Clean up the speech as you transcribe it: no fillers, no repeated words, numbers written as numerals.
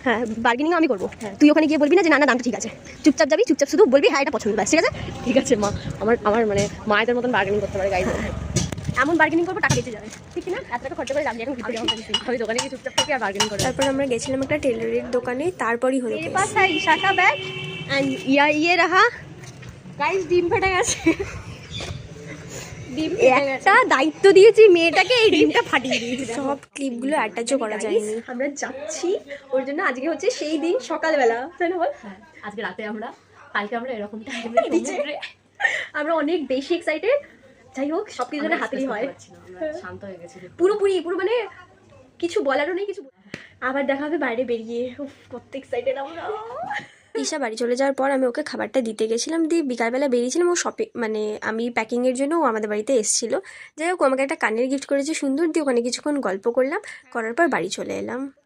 হ্যাঁ, বার্গেনিং আমি করবো। তুই ওখানে গিয়ে বলবি না যে না না দামটা ঠিক আছে, চুপচাপ যাবি, চুপচাপ শুধু বলবি হ্যাঁ এটা পছন্দ, ব্যাস ঠিক আছে। ঠিক আছে মা, আমার মানে মায়েদের মতন বার্গেনিং করতে পারে গাইজ। এমন বার্গেনিং করবো টাকা বেঁচে যাবে, ঠিক না? এত টাকা খরচা করে যাবি এখন আমি দোকানে গিয়ে চুপচাপ থাকি আর বার্গেনিং করে। তারপর আমরা গেছিলাম একটা টেলারের দোকানে, তারপরই হলো मेरे কেস। पास है ईशा का बैग एंड ये रहा गाइस, ডিম ফেটে গেছে। ডিম একটা দায়িত্ব দিয়েছি মেয়েটাকে, এই ডিমটা ফাটিয়ে দিয়েছি। সব ক্লিপগুলো অ্যাটাচও করা যায়নি। আমরা যাচ্ছি ওর জন্য, আজকে হচ্ছে সেই দিন সকালবেলা, তাই না বল? হ্যাঁ, আজকে রাতে আমরা, কালকে আমরা এরকম টাইমে আমরা অনেক বেশি এক্সাইটেড। যাই হোক, সব কিছু যেন হাতেরই হয়। শান্ত হয়ে গেছি পুরো মানে কিছু বলারও নেই, কিছু আবার দেখা হবে বাইরে বেরিয়ে। উফ, কত এক্সাইটেড আমরা। ঈশা বাড়ি চলে যাওয়ার পর আমি ওকে খাবারটা দিতে গেছিলাম, দিয়ে বিকালবেলা বেরিয়েছিলাম ও শপিং মানে আমি প্যাকিংয়ের জন্য ও আমাদের বাড়িতে এসেছিলো। যাই হোক, ও আমাকে একটা কানের গিফট করেছে সুন্দর, দিয়ে ওখানে কিছুক্ষণ গল্প করলাম, করার পর বাড়ি চলে এলাম।